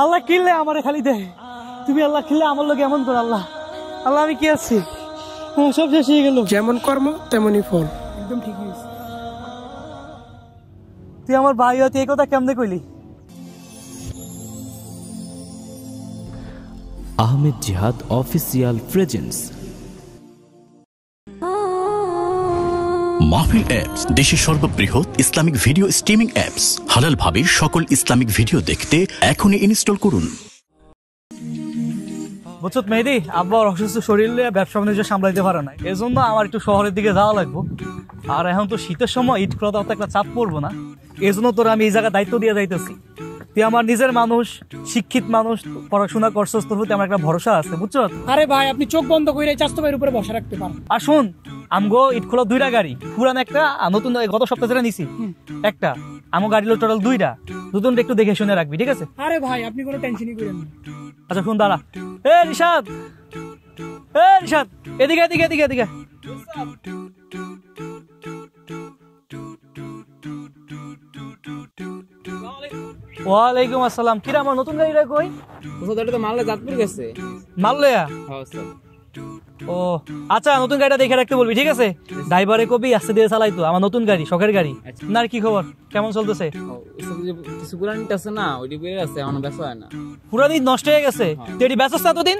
আল্লাহ কিনলে আমার খালি দেয়, তুমি আল্লাহ কিনলে আমার লোক এমন কর। আল্লাহ আল্লাহ আমি কি আছি, সব শেষ হয়ে গেল। যেমন কর্ম তেমনই ফল, একদম ঠিকই। তুই আমার ভাই হতে এই কথা কেমনে কইলি? আহমেদ জিহাদ অফিসিয়াল প্রেজেন্স। মাহফিল অ্যাপস দেশের সর্ববৃহৎ ইসলামিক ভিডিও স্ট্রিমিং অ্যাপস। হালাল ভাবে সকল ইসলামিক ভিডিও দেখতে এখনই ইনস্টল করুন। বুঝছো মেহেদি, আব্বা অসুস্থ শরীর নিয়ে ব্যবসা বাণিজ্য সামলাইতে পারে না, এই জন্য আমার একটু শহরের দিকে যাওয়া লাগবো। আর এখন তো শীতের সময় ইট খোলা তো একটা চাপ পড়বো না, এই জন্য তোর আমি এই জায়গায় দায়িত্ব দিয়ে যাইতেছি। তুই আমার নিজের মানুষ, শিক্ষিত মানুষ, পড়াশোনা করছস, তোর প্রতি আমার একটা ভরসা আছে, বুঝছো? আরে ভাই আপনি চোখ বন্ধ করে চাস্তো ভাইয়ের উপরে বসা রাখতে পারেন। আর শুন, আমগো ইট খোলা দুইটা গাড়ি, পুরান একটা আর নতুন, গত সপ্তাহে যেটা নিছি একটা, আমগো গাড়ি লো টোটাল দুইটা, দুজন একটু দেখে শুনে রাখবি, ঠিক আছে? আরে ভাই আপনি কোনো টেনশনই করেন না। আচ্ছা শুন, দাঁড়া। এ রিশাদ, এ রিশাদ, এদিকে এদিকে এদিকে এদিকে। ওয়ালাইকুম আসসালাম। কিরা আমার নতুন গাড়িটা কই? ওটা তো মালদা জাতপুর গেছে। মালদা? হ্যাঁ স্যার। ও আচ্ছা, নতুন গাড়িটা দেখে রাখতে বলবি, ঠিক আছে? ড্রাইভারে কবি আস্তে দিয়ে চালাই তো, আমার নতুন গাড়ি, শখের গাড়ি। না কি খবর, কেমন চলতেছে? কিছু পুরানিট আছে না, ওইটি বের আছে, এমন বেচা হয় না। পুরানি নষ্ট হয়ে গেছে, তুই এটি বেচছ এতদিন?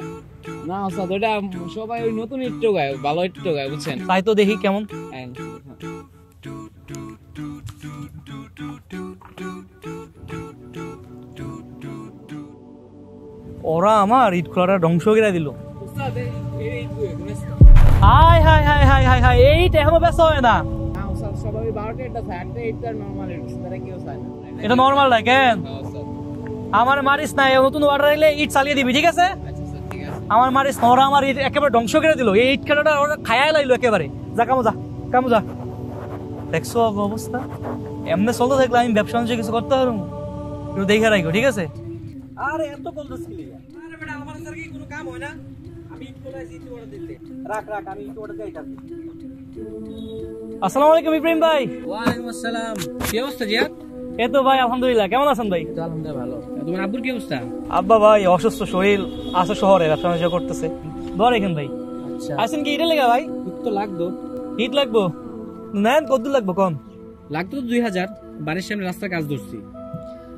না স্যার, ওইটা সবাই ওই নতুন ইট্টো গায়, ভালো ইট্টো গায়, বুঝছেন? তাই তো দেখি কেমন। ওরা আমার ইট খোলাটা ধ্বংস করে দিল। High high high high high high, এইটা এখনো বেচা হয় না। এটা নরমাল না কেন? আমার মারিস না, নতুন অর্ডার এলে ইট চালিয়ে দিবি, ঠিক আছে? আমার মারিস না, ওরা আমার ইট একেবারে ধ্বংস করে দিল। এই ইট খেলাটা ওরা খায়াই লাইলো একেবারে। যা কামো যা, কামো যা। দেখছো অবস্থা, এমনি চলতে থাকলে আমি ব্যবসা বাণিজ্য কিছু করতে পারবো? একটু দেখে রাখো, ঠিক আছে? আরে এত বলতেছিস, আরে বেটা আমার স্যার কি কোনো কাম হয় না? আমি ইট কোলাইছি, ইট অর্ডার দিতে। রাখ রাখ, আমি ইট অর্ডার দিই। আসসালামু আলাইকুম ইব্রাহিম ভাই। ওয়ালাইকুম আসসালাম। কি অবস্থা জিয়াদ? এই তো ভাই আলহামদুলিল্লাহ, কেমন আছেন ভাই? আলহামদুলিল্লাহ ভালো। তোমার আব্বুর কি অবস্থা? আব্বা ভাই অসুস্থ শরীর, আছে শহরে ব্যবসা বাণিজ্য করতেছে। ধর এখান ভাই। আচ্ছা আসেন কি ইটে লেগা ভাই? ইট তো লাগতো। ইট লাগবো? নেন, কত লাগবো কোন? লাগতো তো 2000। বাড়ির সামনে রাস্তার কাজ ধরছি,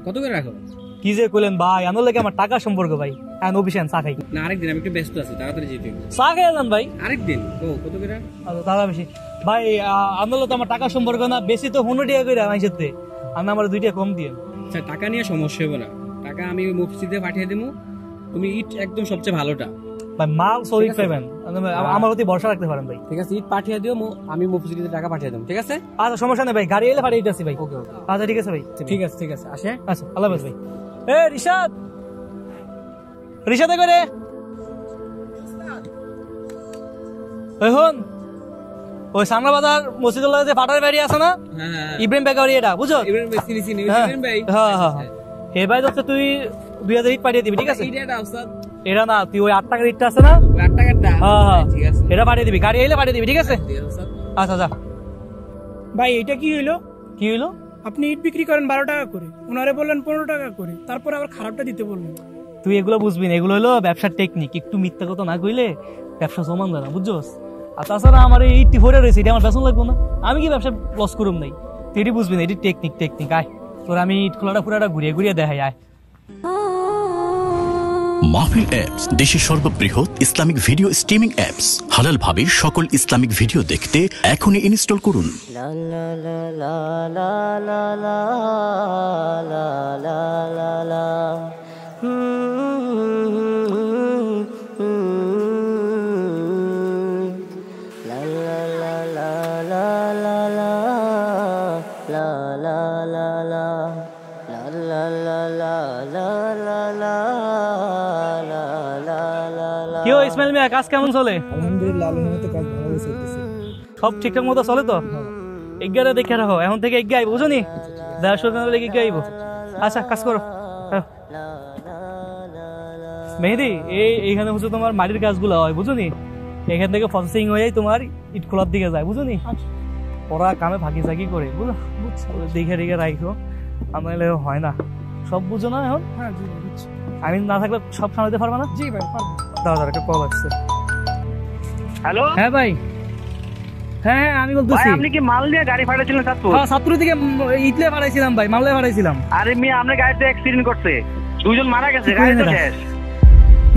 কত করে রাখো? কি যে কইলেন ভাই, আনো লাগে আমার টাকা সম্পর্ক ভাই। এখন অফিসেন চা খাই না, আরেকদিন আমি একটু ব্যস্ত আছি, তাড়াতাড়ি যেতে হবে। চা খাই যান ভাই। আরেকদিন কত করে? আচ্ছা দাদা বেশি ভাই, আনলে তো আমার টাকা সম্পর্ক না, বেশি তো 15 টাকা করে আমার সাথে, আমি আমার 2 টাকা কম দিয়ে। আচ্ছা টাকা নিয়ে সমস্যা হবে না, টাকা আমি মসজিদে পাঠিয়ে দেবো। তুমি ইট একদম সবচেয়ে ভালোটা ভাই, মাল সলিড পাবেন, আমার প্রতি ভরসা রাখতে পারেন ভাই। ঠিক আছে, ইট পাঠিয়ে দিও, আমি মসজিদে টাকা পাঠিয়ে দেবো, ঠিক আছে? আচ্ছা সমস্যা নেই ভাই, গাড়ি এলে পাঠিয়ে দিতেছি ভাই। ওকে ওকে, আচ্ছা ঠিক আছে ভাই। ঠিক আছে ঠিক আছে, আসে। আচ্ছা আল্লাহ হাফেজ ভাই। এ রিশাদ, রিশাদ করে ওই সামনা বাজার মসজিদুল্লাহ যে ফাটার বাড়ি আছে না, ইব্রাহিম বেকারি, এটা বুঝছো? ইব্রাহিম ভাই চিনি চিনি, ইব্রাহিম ভাই। হ্যাঁ হ্যাঁ হে ভাই, হচ্ছে তুই 2000 ইট পাঠিয়ে দিবি, ঠিক আছে? এটা না, তুই ওই 8 টাকার ইটটা আছে না, 8 টাকারটা? হ্যাঁ ঠিক আছে, এটা পাঠিয়ে দিবি, গাড়ি এলে পাঠিয়ে দিবি, ঠিক আছে? আচ্ছা যা ভাই এটা কি হইলো? কি হইলো? আপনি ইট বিক্রি করেন 12 টাকা করে, ওনারে বললেন 15 টাকা করে, তারপর আবার খারাপটা দিতে বললেন। তুই এগুলো বুঝবি না, এগুলো হলো ব্যবসার টেকনিক। একটু মিথ্যা কথা না কইলে ব্যবসা জমান যায় না, বুঝছস? আর তাছাড়া আমার এই ইটটি ভরে রয়েছে, এটা আমার বেতন লাগবো না, আমি কি ব্যবসা লস করুম নাই? তুই এটি বুঝবি না, এটি টেকনিক টেকনিক। আয় তোর আমি ইট খোলাটা পুরাটা ঘুরিয়ে ঘুরিয়ে দেখাই, আয়। মাহফিল অ্যাপস দেশের সর্ববৃহৎ ইসলামিক ভিডিও স্ট্রিমিং অ্যাপস। হালাল ভাবে সকল ইসলামিক ভিডিও দেখতে এখনই ইনস্টল করুন। কি ও ইসমাইল মিয়া, কাজ কেমন চলে? আলহামদুলিল্লাহ, আল্লাহর রহমতে কাজ ভালো চলতেছে। সব ঠিকঠাক মতো চলে তো? এগারে দেখে রাখো, এখন থেকে এগিয়ে আইব, বুঝনি? দেখা শুরু করলে এগিয়ে আইব। আচ্ছা কাজ করো। মেহেদি, এইখানে হচ্ছে তোমার মাটির কাজগুলো হয়, বুঝনি? এখান থেকে প্রসেসিং হয়ে তোমার ইট খোলার দিকে যায়, বুঝনি? ওরা কামে ফাঁকি ঝাঁকি করে, বুঝছো? দেখে দেখে রাখো, আমার হয় না। সব বুঝো না এখন? হ্যাঁ জি ভাই বুঝছি। আমি না থাকলে সব সামলাতে পারবা না? জি ভাই পারবো। দাঁড়া একটা কল আসছে। হ্যালো হ্যাঁ ভাই, হ্যাঁ আমি ভাই, বলতেছি। আপনি কি মাল নিয়ে গাড়ি পাঠাচ্ছিলেন চাঁদপুর? হ্যাঁ, সাতপুর থেকে ইটলে পাঠাইছিলাম ভাই, মালদা পাঠাইছিলাম। আরে মিয়া, আপনার গাড়িতে অ্যাক্সিডেন্ট করছে, 2 জন মারা গেছে, গাড়ি তো শেষ।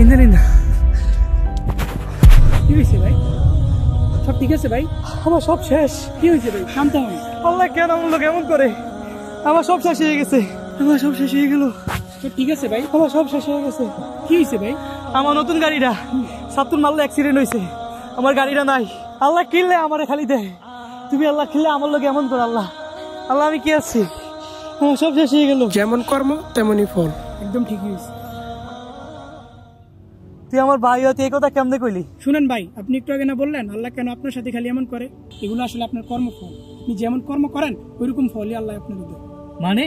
ইন্দা কি হয়েছে ভাই? সব ঠিক আছে ভাই? আমার সব শেষ। কি হয়েছে ভাই? শান্ত হন। আল্লাহ কেন আমলো কেমন করে? আমার সব শেষ হয়ে গেছে, আমার সব শেষ হয়ে গেল। সব ঠিক আছে ভাই? আমার সব শেষ হয়ে গেছে। কি হয়েছে ভাই? আমার নতুন গাড়িটা সাতপুর মালদা অ্যাক্সিডেন্ট হয়েছে, আমার গাড়িটা নাই। আল্লাহ কিনলে আমারে খালি দেয়, তুমি আল্লাহ কিনলে আমার লোক এমন করে। আল্লাহ আল্লাহ আমি কি আছি, আমার সব শেষ হয়ে গেল। যেমন কর্ম তেমনই ফল, একদম ঠিকই হয়েছে। তুই আমার ভাই হতে এই কথা কেমনে কইলি? শুনেন ভাই, আপনি একটু আগে না বললেন আল্লাহ কেন আপনার সাথে খালি এমন করে? এগুলো আসলে আপনার কর্মফল। আপনি যেমন কর্ম করেন ওইরকম ফলই আল্লাহ আপনাকে দেয়। মানে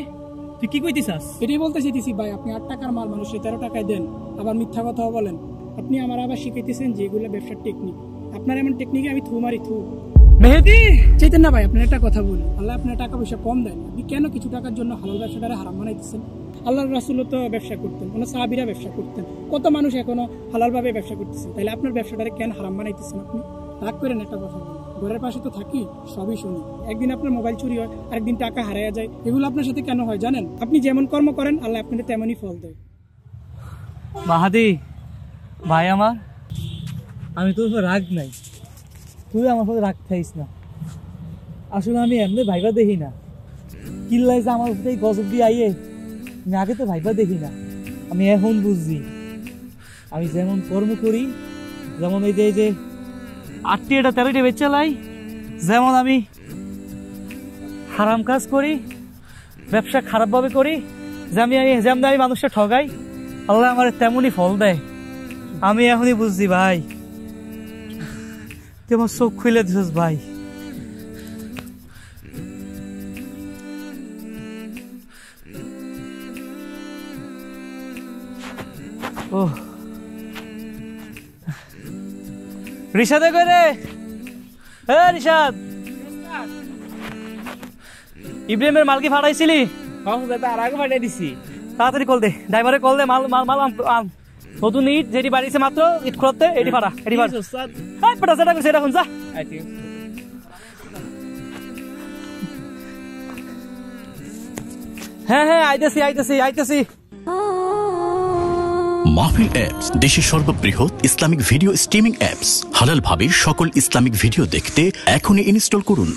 তুই কি কইতিছাস? এটাই বলতে চাইতেছি ভাই, আপনি 8 টাকার মাল মানুষের 13 টাকায় দেন, আবার মিথ্যা কথাও বলেন। আপনি আমার আবার শিখাইতেছেন যে এগুলো ব্যবসার টেকনিক। আপনার এমন টেকনিকে আমি থু মারি থু। মেহেদি চাইতেন না ভাই, আপনার একটা কথা বলি, আল্লাহ আপনার টাকা পয়সা কম দেন, আপনি কেন কিছু টাকার জন্য হালাল ব্যবসাটারে হারাম বানাইতেছেন? আল্লাহর রাসূলও তো ব্যবসা করতেন, ওনার সাহাবীরা ব্যবসা করতেন, কত মানুষ এখনো হালালভাবে ব্যবসা করতেছে। তাহলে আপনার ব্যবসাটারে কেন হারাম বানাইতেছেন? আপনি রাগ করেন, একটা কথা বলি, ঘরের পাশে তো থাকি, সবই শুনি। একদিন আপনার মোবাইল চুরি হয়, আরেকদিন টাকা হারাইয়া যায়। এগুলো আপনার সাথে কেন হয় জানেন? আপনি যেমন কর্ম করেন আল্লাহ আপনাকে তেমনই ফল দেয়। মাহাদি ভাই আমার, আমি তোর উপর রাগ নাই, তুই আমার সাথে রাগ খাইস না। আসলে আমি এমনি ভাইবা দেখি না, কিল্লাইছে আমার উপরে গজব দিয়ে আইয়ে। আমি আগে তো ভাইবা দেখি না, আমি এখন বুঝছি। আমি যেমন কর্ম করি, যেমন এই যে 8টি 13টি বেচে লাই, যেমন আমি হারাম কাজ করি, ব্যবসা খারাপভাবে করি, যেমন আমি মানুষটা ঠগাই, আল্লাহ আমার তেমনই ফল দেয়। আমি এখনই বুঝছি ভাই, তুই আমার চোখ খুলে দিছিস ভাই। ও রিশাদে কই রে? রিশাদ, ইব্রাহিমের মাল কি ফাটাইছিলি? আর আগে পাঠিয়ে দিছি। তাড়াতাড়ি কল দে, ড্রাইভারে কল দে, মাল মাল মাল আন। নতুন ইট যেটি বাড়িছে মাত্র, ইট খোলাতে এটি ফাটা, এটি ফাটা। পেটা সেটা করছে, এটা শুন যা। হ্যাঁ হ্যাঁ আইতেছি আইতেছি আইতেছি। মাহফিল অ্যাপস দেশের সর্ববৃহৎ ইসলামিক ভিডিও স্ট্রিমিং অ্যাপস। হালালভাবে সকল ইসলামিক ভিডিও দেখতে এখনই ইনস্টল করুন।